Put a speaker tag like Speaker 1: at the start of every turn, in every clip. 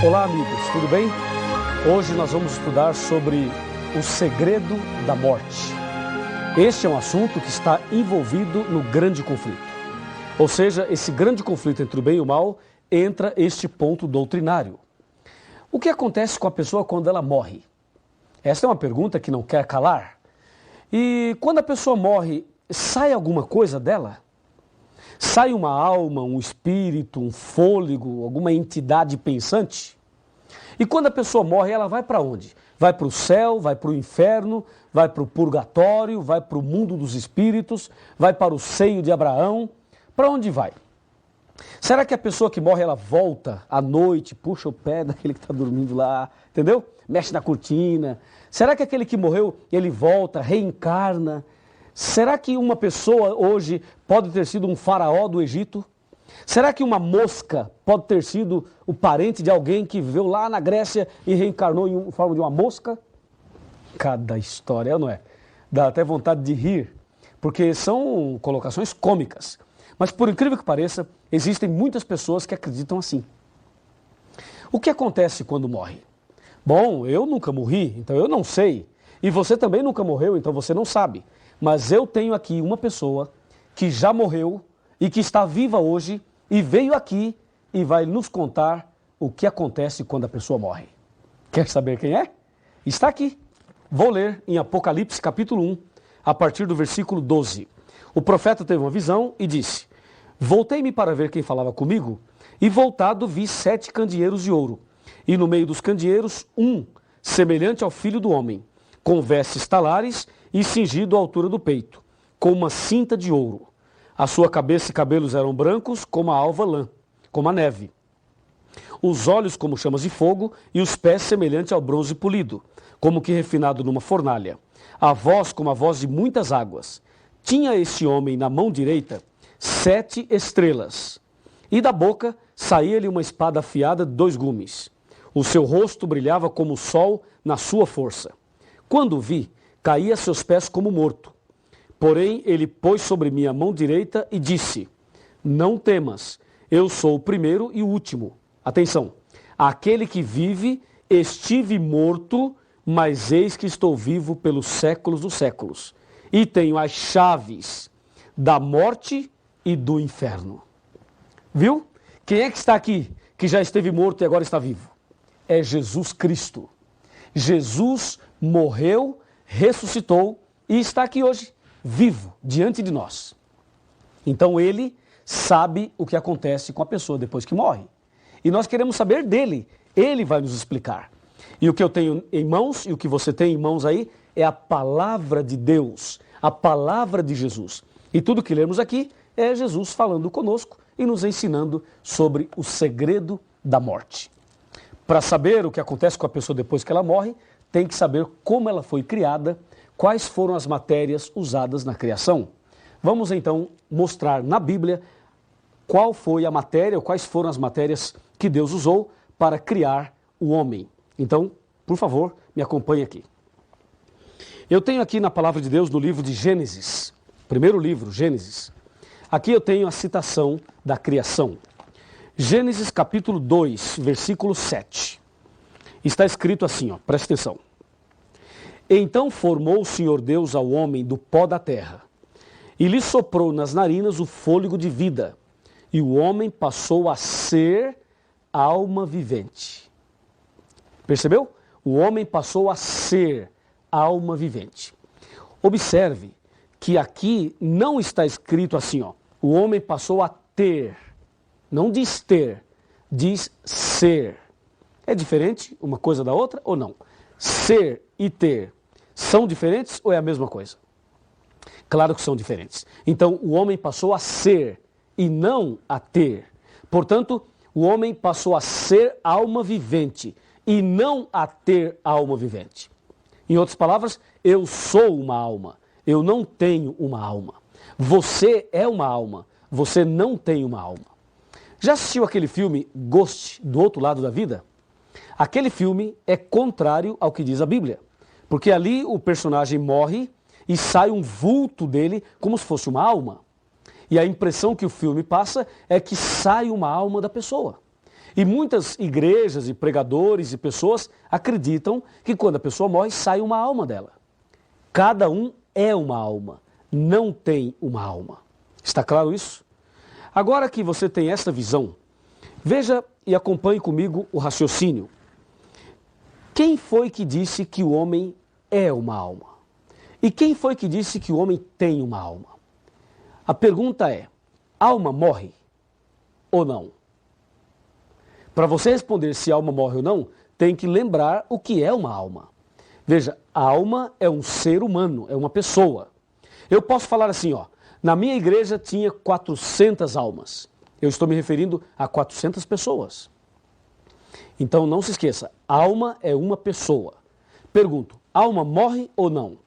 Speaker 1: Olá amigos, tudo bem? Hoje nós vamos estudar sobre o segredo da morte. Este é um assunto que está envolvido no grande conflito. Ou seja, esse grande conflito entre o bem e o mal entra este ponto doutrinário. O que acontece com a pessoa quando ela morre? Esta é uma pergunta que não quer calar. E quando a pessoa morre, sai alguma coisa dela? Sai uma alma, um espírito, um fôlego, alguma entidade pensante? E quando a pessoa morre, ela vai para onde? Vai para o céu, vai para o inferno, vai para o purgatório, vai para o mundo dos espíritos, vai para o seio de Abraão. Para onde vai? Será que a pessoa que morre, ela volta à noite, puxa o pé daquele que está dormindo lá, entendeu? Mexe na cortina. Será que aquele que morreu, ele volta, reencarna? Será que uma pessoa hoje pode ter sido um faraó do Egito? Será que uma mosca pode ter sido o parente de alguém que viveu lá na Grécia e reencarnou em forma de uma mosca? Cada história, não é? Dá até vontade de rir, porque são colocações cômicas. Mas por incrível que pareça, existem muitas pessoas que acreditam assim. O que acontece quando morre? Bom, eu nunca morri, então eu não sei. E você também nunca morreu, então você não sabe. Mas eu tenho aqui uma pessoa que já morreu e que está viva hoje e veio aqui e vai nos contar o que acontece quando a pessoa morre. Quer saber quem é? Está aqui. Vou ler em Apocalipse capítulo 1, a partir do versículo 12. O profeta teve uma visão e disse: Voltei-me para ver quem falava comigo, e voltado vi 7 candeeiros de ouro, e no meio dos candeeiros um, semelhante ao filho do homem, com vestes talares e cingido à altura do peito, com uma cinta de ouro. A sua cabeça e cabelos eram brancos como a alva lã, como a neve. Os olhos como chamas de fogo e os pés semelhantes ao bronze polido, como que refinado numa fornalha. A voz como a voz de muitas águas. Tinha este homem na mão direita 7 estrelas, e da boca saía-lhe uma espada afiada de 2 gumes. O seu rosto brilhava como o sol na sua força. Quando o vi, caí a seus pés como morto. Porém, ele pôs sobre mim a mão direita e disse: Não temas, eu sou o primeiro e o último. Atenção, aquele que vive, estive morto, mas eis que estou vivo pelos séculos dos séculos. E tenho as chaves da morte e do inferno. Viu? Quem é que está aqui, que já esteve morto e agora está vivo? É Jesus Cristo. Jesus morreu, ressuscitou e está aqui hoje, vivo, diante de nós. Então ele sabe o que acontece com a pessoa depois que morre. E nós queremos saber dele. Ele vai nos explicar. E o que eu tenho em mãos e o que você tem em mãos aí é a palavra de Deus, a palavra de Jesus. E tudo que lemos aqui é Jesus falando conosco e nos ensinando sobre o segredo da morte. Para saber o que acontece com a pessoa depois que ela morre, tem que saber como ela foi criada, quais foram as matérias usadas na criação. Vamos então mostrar na Bíblia qual foi a matéria, ou quais foram as matérias que Deus usou para criar o homem. Então, por favor, me acompanhe aqui. Eu tenho aqui na palavra de Deus, no livro de Gênesis, primeiro livro, Gênesis. Aqui eu tenho a citação da criação. Gênesis capítulo 2, versículo 7. Está escrito assim, presta atenção. Então formou o Senhor Deus ao homem do pó da terra, e lhe soprou nas narinas o fôlego de vida, e o homem passou a ser alma vivente. Percebeu? O homem passou a ser alma vivente. Observe que aqui não está escrito assim, o homem passou a ter. Não diz ter, diz ser. É diferente uma coisa da outra ou não? Ser e ter são diferentes ou é a mesma coisa? Claro que são diferentes. Então, o homem passou a ser e não a ter. Portanto, o homem passou a ser alma vivente e não a ter alma vivente. Em outras palavras, eu sou uma alma, eu não tenho uma alma. Você é uma alma, você não tem uma alma. Já assistiu aquele filme Ghost, do outro lado da vida? Aquele filme é contrário ao que diz a Bíblia, porque ali o personagem morre e sai um vulto dele como se fosse uma alma. E a impressão que o filme passa é que sai uma alma da pessoa. E muitas igrejas e pregadores e pessoas acreditam que quando a pessoa morre, sai uma alma dela. Cada um é uma alma, não tem uma alma. Está claro isso? Agora que você tem esta visão, veja e acompanhe comigo o raciocínio. Quem foi que disse que o homem é uma alma? E quem foi que disse que o homem tem uma alma? A pergunta é, alma morre ou não? Para você responder se a alma morre ou não, tem que lembrar o que é uma alma. Veja, a alma é um ser humano, é uma pessoa. Eu posso falar assim, ó, na minha igreja tinha 400 almas. Eu estou me referindo a 400 pessoas. Então não se esqueça, alma é uma pessoa. Pergunto, alma morre ou não?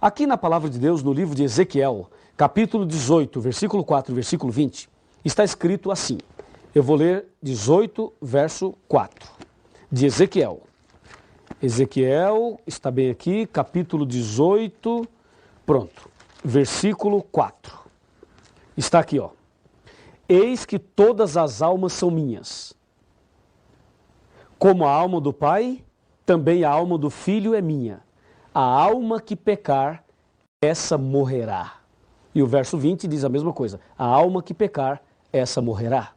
Speaker 1: Aqui na palavra de Deus, no livro de Ezequiel, capítulo 18, versículo 4 e versículo 20, está escrito assim. Eu vou ler 18, verso 4, de Ezequiel. Ezequiel, está bem aqui, capítulo 18, pronto, versículo 4. Está aqui, ó. Eis que todas as almas são minhas. Como a alma do Pai, também a alma do Filho é minha. A alma que pecar, essa morrerá. E o verso 20 diz a mesma coisa. A alma que pecar, essa morrerá.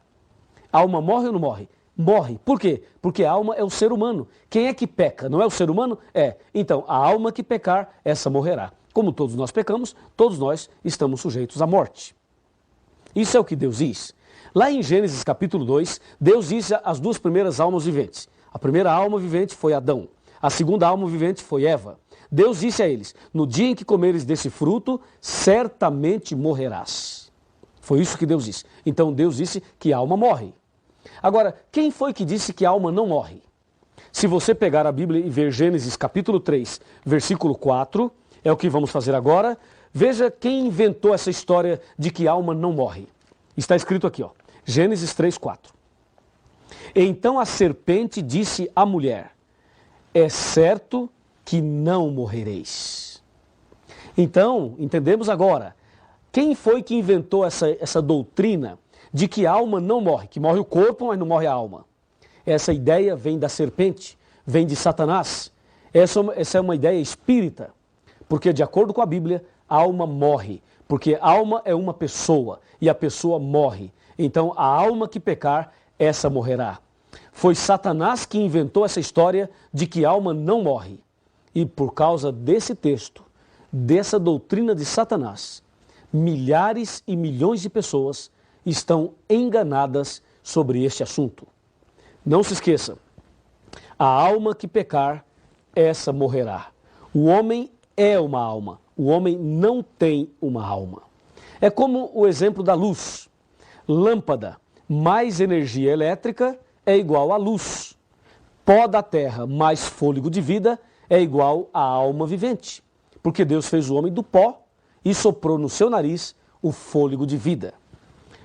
Speaker 1: A alma morre ou não morre? Morre. Por quê? Porque a alma é o ser humano. Quem é que peca? Não é o ser humano? É. Então, a alma que pecar, essa morrerá. Como todos nós pecamos, todos nós estamos sujeitos à morte. Isso é o que Deus diz. Lá em Gênesis capítulo 2, Deus diz as duas primeiras almas viventes. A primeira alma vivente foi Adão. A segunda alma vivente foi Eva. Deus disse a eles, no dia em que comeres desse fruto, certamente morrerás. Foi isso que Deus disse. Então Deus disse que a alma morre. Agora, quem foi que disse que a alma não morre? Se você pegar a Bíblia e ver Gênesis capítulo 3, versículo 4, é o que vamos fazer agora, veja quem inventou essa história de que a alma não morre. Está escrito aqui, ó, Gênesis 3, 4. Então a serpente disse à mulher, é certo que não morrereis. Então, entendemos agora, quem foi que inventou essa doutrina de que a alma não morre, que morre o corpo, mas não morre a alma? Essa ideia vem da serpente, vem de Satanás. Essa é uma ideia espírita, porque de acordo com a Bíblia, a alma morre, porque a alma é uma pessoa e a pessoa morre. Então a alma que pecar, essa morrerá. Foi Satanás que inventou essa história de que a alma não morre. E por causa desse texto, dessa doutrina de Satanás, milhares e milhões de pessoas estão enganadas sobre este assunto. Não se esqueça, a alma que pecar, essa morrerá. O homem é uma alma, o homem não tem uma alma. É como o exemplo da luz. Lâmpada mais energia elétrica é igual a luz. Pó da terra mais fôlego de vida é igual a alma vivente. Porque Deus fez o homem do pó e soprou no seu nariz o fôlego de vida.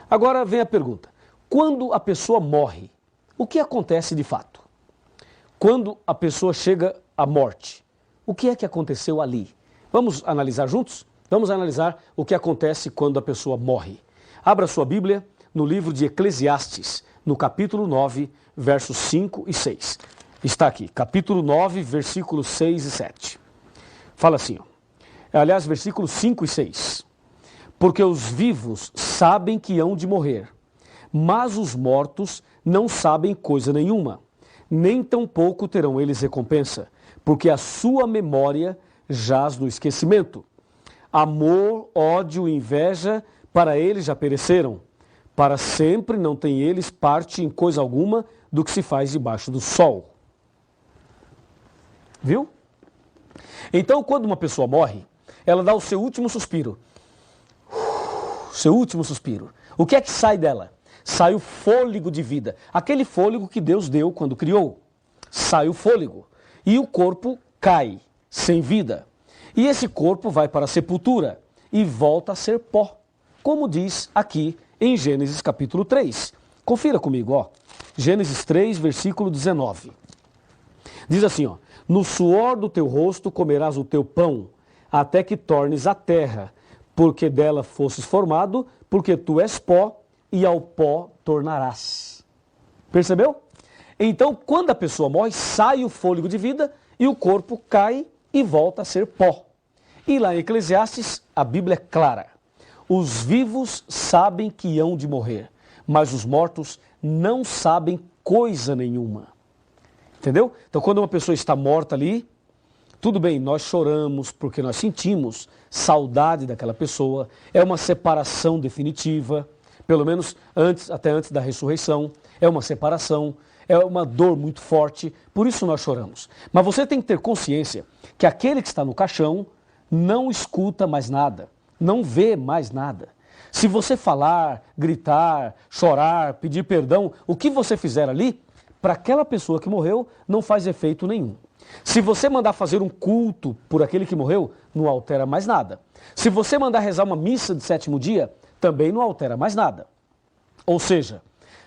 Speaker 1: Agora vem a pergunta, quando a pessoa morre, o que acontece de fato? Quando a pessoa chega à morte, o que é que aconteceu ali? Vamos analisar juntos? Vamos analisar o que acontece quando a pessoa morre. Abra sua Bíblia no livro de Eclesiastes, no capítulo 9, versos 5 e 6. Está aqui, capítulo 9, versículos 6 e 7. Fala assim, ó. Aliás, versículos 5 e 6. Porque os vivos sabem que hão de morrer, mas os mortos não sabem coisa nenhuma, nem tampouco terão eles recompensa, porque a sua memória jaz no esquecimento. Amor, ódio e inveja, para eles já pereceram. Para sempre não têm eles parte em coisa alguma do que se faz debaixo do sol. Viu? Então, quando uma pessoa morre, ela dá o seu último suspiro. Seu último suspiro. O que é que sai dela? Sai o fôlego de vida. Aquele fôlego que Deus deu quando criou. Sai o fôlego. E o corpo cai, sem vida. E esse corpo vai para a sepultura e volta a ser pó. Como diz aqui em Gênesis capítulo 3. Confira comigo, ó. Gênesis 3, versículo 19. Diz assim, ó. No suor do teu rosto comerás o teu pão, até que tornes a terra, porque dela fosses formado, porque tu és pó, e ao pó tornarás. Percebeu? Então, quando a pessoa morre, sai o fôlego de vida e o corpo cai e volta a ser pó. E lá em Eclesiastes, a Bíblia é clara. Os vivos sabem que hão de morrer, mas os mortos não sabem coisa nenhuma. Entendeu? Então, quando uma pessoa está morta ali, tudo bem, nós choramos porque nós sentimos saudade daquela pessoa, é uma separação definitiva, pelo menos até antes da ressurreição, é uma separação, é uma dor muito forte, por isso nós choramos. Mas você tem que ter consciência que aquele que está no caixão não escuta mais nada, não vê mais nada. Se você falar, gritar, chorar, pedir perdão, o que você fizer ali, para aquela pessoa que morreu, não faz efeito nenhum. Se você mandar fazer um culto por aquele que morreu, não altera mais nada. Se você mandar rezar uma missa de sétimo dia, também não altera mais nada. Ou seja,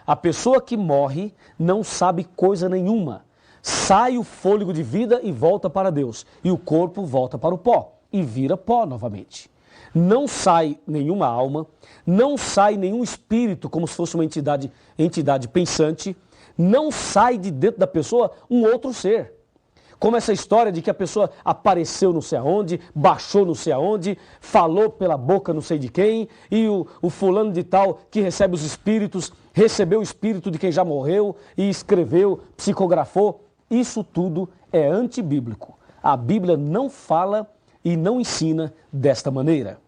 Speaker 1: a pessoa que morre não sabe coisa nenhuma. Sai o fôlego de vida e volta para Deus. E o corpo volta para o pó e vira pó novamente. Não sai nenhuma alma, não sai nenhum espírito como se fosse uma entidade pensante, não sai de dentro da pessoa um outro ser. Como essa história de que a pessoa apareceu não sei aonde, baixou não sei aonde, falou pela boca não sei de quem, e o fulano de tal que recebe os espíritos, recebeu o espírito de quem já morreu e escreveu, psicografou. Isso tudo é antibíblico. A Bíblia não fala e não ensina desta maneira.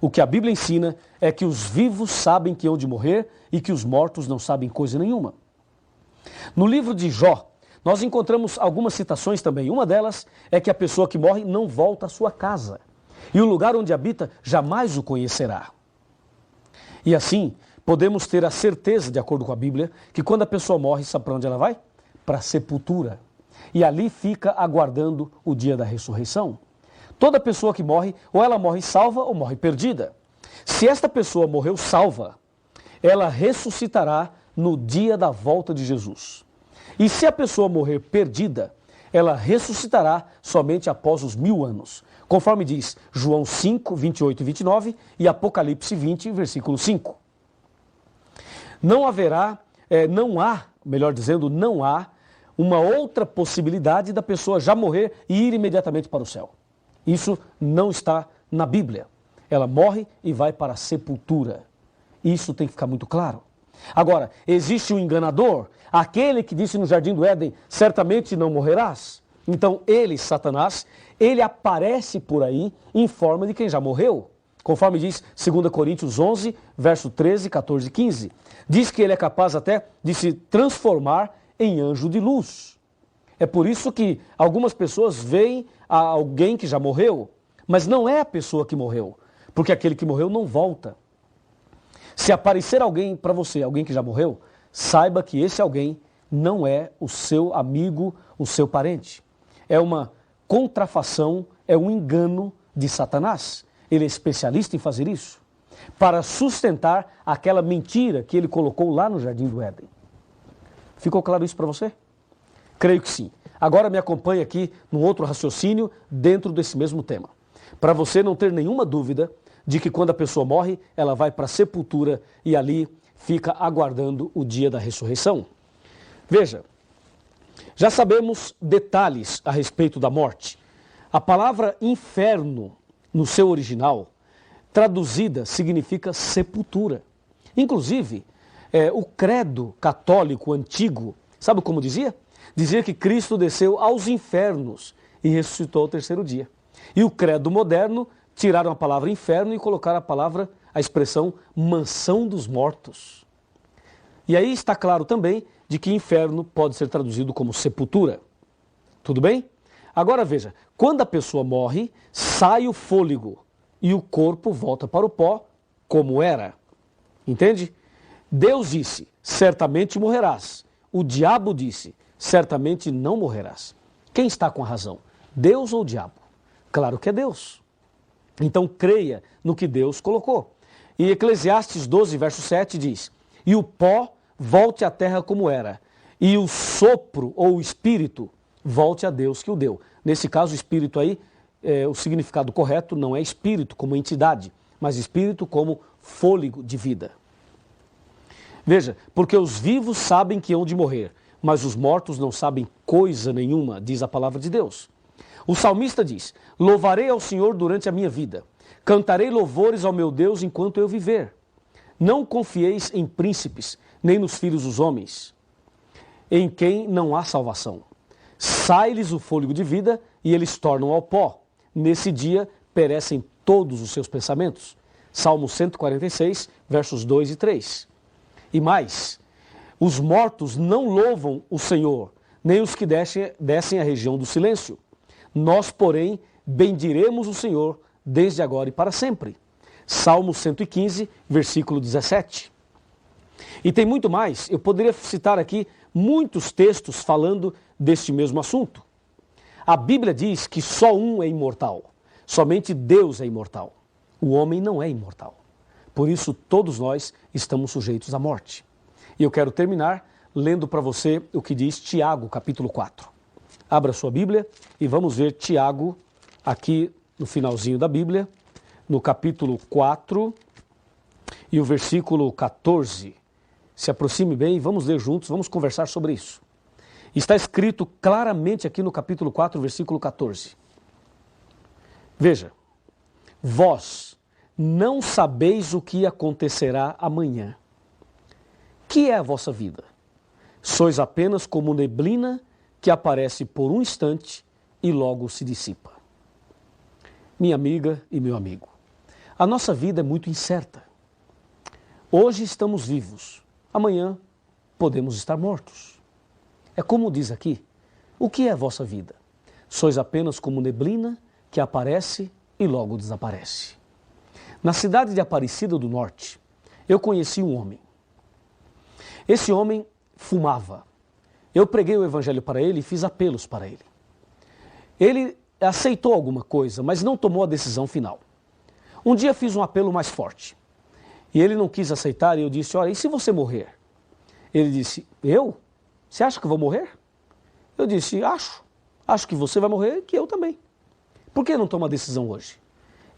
Speaker 1: O que a Bíblia ensina é que os vivos sabem que hão de morrer e que os mortos não sabem coisa nenhuma. No livro de Jó, nós encontramos algumas citações também. Uma delas é que a pessoa que morre não volta à sua casa. E o lugar onde habita jamais o conhecerá. E assim, podemos ter a certeza, de acordo com a Bíblia, que quando a pessoa morre, sabe para onde ela vai? Para a sepultura. E ali fica aguardando o dia da ressurreição. Toda pessoa que morre, ou ela morre salva ou morre perdida. Se esta pessoa morreu salva, ela ressuscitará no dia da volta de Jesus. E se a pessoa morrer perdida, ela ressuscitará somente após os 1000 anos. Conforme diz João 5, 28 e 29 e Apocalipse 20, versículo 5. Não há uma outra possibilidade da pessoa já morrer e ir imediatamente para o céu. Isso não está na Bíblia. Ela morre e vai para a sepultura. Isso tem que ficar muito claro. Agora, existe um enganador, aquele que disse no Jardim do Éden, certamente não morrerás. Então ele, Satanás, ele aparece por aí em forma de quem já morreu. Conforme diz 2 Coríntios 11, verso 13, 14 e 15. Diz que ele é capaz até de se transformar em anjo de luz. É por isso que algumas pessoas veem a alguém que já morreu, mas não é a pessoa que morreu, porque aquele que morreu não volta. Se aparecer alguém para você, alguém que já morreu, saiba que esse alguém não é o seu amigo, o seu parente. É uma contrafação, é um engano de Satanás. Ele é especialista em fazer isso, para sustentar aquela mentira que ele colocou lá no Jardim do Éden. Ficou claro isso para você? Creio que sim. Agora me acompanhe aqui num outro raciocínio dentro desse mesmo tema. Para você não ter nenhuma dúvida de que quando a pessoa morre, ela vai para a sepultura e ali fica aguardando o dia da ressurreição. Veja, já sabemos detalhes a respeito da morte. A palavra inferno, no seu original, traduzida, significa sepultura. Inclusive, o credo católico antigo, sabe como dizia? Dizia que Cristo desceu aos infernos e ressuscitou ao terceiro dia. E o credo moderno tiraram a palavra inferno e colocaram a expressão mansão dos mortos. E aí está claro também de que inferno pode ser traduzido como sepultura. Tudo bem? Agora veja, quando a pessoa morre, sai o fôlego e o corpo volta para o pó como era. Entende? Deus disse, certamente morrerás. O diabo disse, certamente não morrerás. Quem está com a razão? Deus ou o diabo? Claro que é Deus. Então creia no que Deus colocou. E Eclesiastes 12, verso 7 diz, e o pó volte à terra como era, e o sopro ou o espírito volte a Deus que o deu. Nesse caso, o espírito aí, o significado correto não é espírito como entidade, mas espírito como fôlego de vida. Veja, porque os vivos sabem que hão de morrer, mas os mortos não sabem coisa nenhuma, diz a palavra de Deus. O salmista diz: louvarei ao Senhor durante a minha vida, cantarei louvores ao meu Deus enquanto eu viver. Não confieis em príncipes, nem nos filhos dos homens, em quem não há salvação. Sai-lhes o fôlego de vida e eles tornam ao pó. Nesse dia perecem todos os seus pensamentos. Salmo 146, versos 2 e 3. E mais, os mortos não louvam o Senhor, nem os que descem à região do silêncio. Nós, porém, bendiremos o Senhor desde agora e para sempre. Salmo 115, versículo 17. E tem muito mais, eu poderia citar aqui muitos textos falando deste mesmo assunto. A Bíblia diz que só um é imortal, somente Deus é imortal. O homem não é imortal. Por isso, todos nós estamos sujeitos à morte. E eu quero terminar lendo para você o que diz Tiago, capítulo 4. Abra sua Bíblia e vamos ver Tiago aqui no finalzinho da Bíblia, no capítulo 4 e o versículo 14. Se aproxime bem e vamos ler juntos, vamos conversar sobre isso. Está escrito claramente aqui no capítulo 4, versículo 14. Veja, vós não sabeis o que acontecerá amanhã. Que é a vossa vida? Sois apenas como neblina que aparece por um instante e logo se dissipa. Minha amiga e meu amigo, a nossa vida é muito incerta. Hoje estamos vivos, amanhã podemos estar mortos. É como diz aqui, o que é a vossa vida? Sois apenas como neblina que aparece e logo desaparece. Na cidade de Aparecida do Norte, eu conheci um homem. Esse homem fumava. Eu preguei o evangelho para ele e fiz apelos para ele. Ele aceitou alguma coisa, mas não tomou a decisão final. Um dia fiz um apelo mais forte. E ele não quis aceitar e eu disse, olha, e se você morrer? Ele disse, eu? Você acha que eu vou morrer? Eu disse, acho. Acho que você vai morrer e que eu também. Por que não toma a decisão hoje?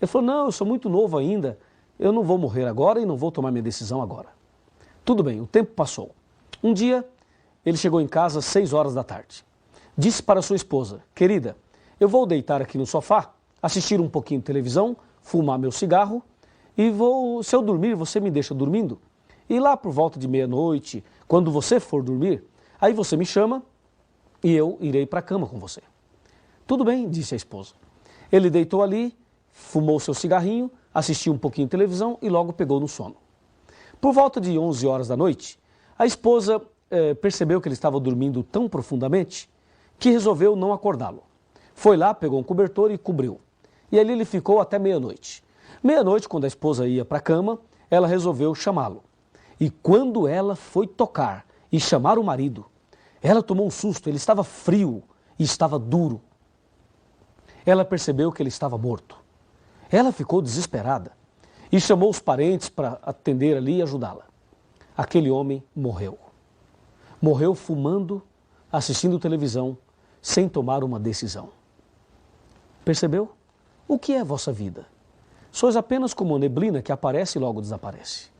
Speaker 1: Ele falou, não, eu sou muito novo ainda, eu não vou morrer agora e não vou tomar minha decisão agora. Tudo bem, o tempo passou. Um dia, ele chegou em casa às 6 horas da tarde. Disse para sua esposa, querida, eu vou deitar aqui no sofá, assistir um pouquinho de televisão, fumar meu cigarro e se eu dormir, você me deixa dormindo? E lá por volta de meia-noite, quando você for dormir, aí você me chama e eu irei para a cama com você. Tudo bem, disse a esposa. Ele deitou ali, fumou seu cigarrinho, assistiu um pouquinho de televisão e logo pegou no sono. Por volta de 11 horas da noite, a esposa percebeu que ele estava dormindo tão profundamente que resolveu não acordá-lo. Foi lá, pegou um cobertor e cobriu. E ali ele ficou até meia-noite. Meia-noite, quando a esposa ia para a cama, ela resolveu chamá-lo. E quando ela foi tocar e chamar o marido, ela tomou um susto, ele estava frio e estava duro. Ela percebeu que ele estava morto. Ela ficou desesperada e chamou os parentes para atender ali e ajudá-la. Aquele homem morreu. Morreu fumando, assistindo televisão, sem tomar uma decisão. Percebeu? O que é a vossa vida? Sois apenas como uma neblina que aparece e logo desaparece.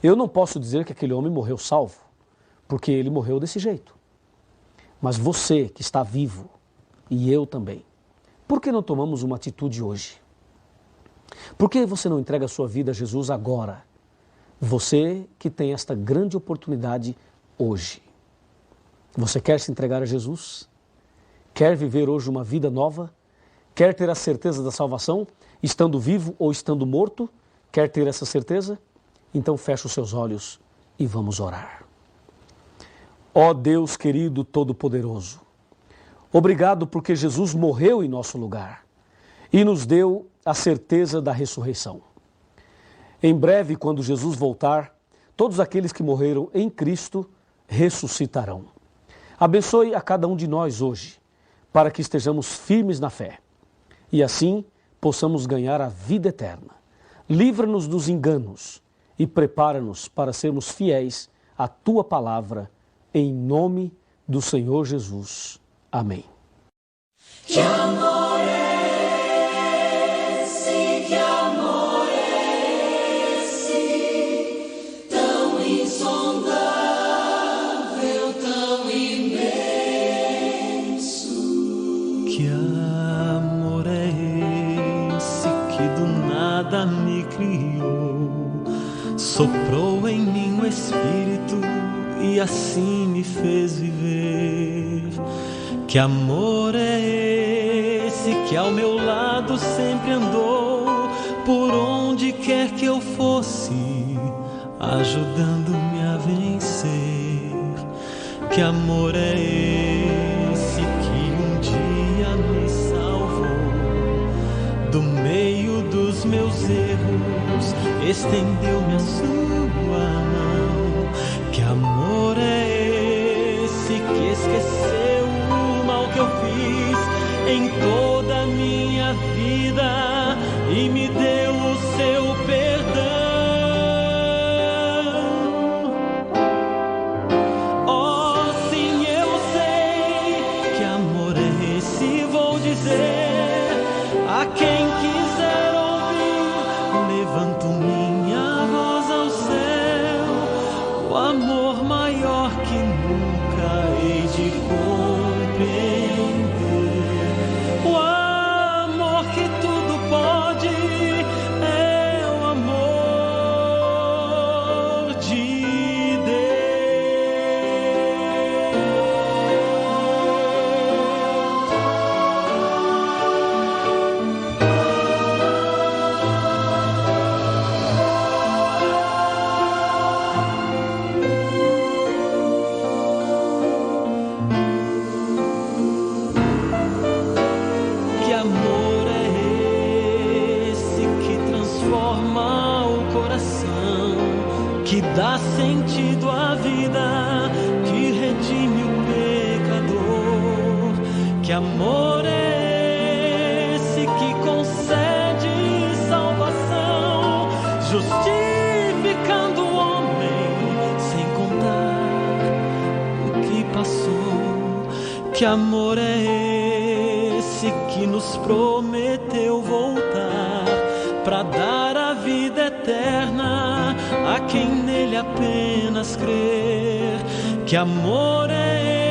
Speaker 1: Eu não posso dizer que aquele homem morreu salvo, porque ele morreu desse jeito. Mas você que está vivo, e eu também, por que não tomamos uma atitude hoje? Por que você não entrega a sua vida a Jesus agora? Você que tem esta grande oportunidade hoje. Você quer se entregar a Jesus? Quer viver hoje uma vida nova? Quer ter a certeza da salvação, estando vivo ou estando morto? Quer ter essa certeza? Então feche os seus olhos e vamos orar. Ó Deus querido Todo-Poderoso, obrigado porque Jesus morreu em nosso lugar e nos deu a certeza da ressurreição. Em breve, quando Jesus voltar, todos aqueles que morreram em Cristo ressuscitarão. Abençoe a cada um de nós hoje, para que estejamos firmes na fé e assim possamos ganhar a vida eterna. Livra-nos dos enganos e prepara-nos para sermos fiéis à Tua palavra, em nome do Senhor Jesus. Amém.
Speaker 2: Tão insondável. nada me criou, soprou em mim o Espírito e assim me fez viver. Que amor é esse que ao meu lado sempre andou, por onde quer que eu fosse, ajudando-me a vencer? Que amor é esse que um dia me salvou do meio dos meus erros, estendeu-me a sua mão? Que amor é esse que esqueceu o mal que eu fiz em toda a minha vida e me deu o seu perdão? Oh, sim, eu sei que amor é esse, vou dizer a quem quiser ouvir. Levanto minha voz ao céu, o amor maior que nunca hei de compreender. O amor que tudo pode é o amor de Que amor é esse que transforma o coração, que dá sentido à vida, que redime o pecador? Que amor é esse que concede salvação, justificando o homem sem contar o que passou? Que amor é esse que nos prometeu voltar para dar a vida eterna a quem nele apenas crer? Que amor é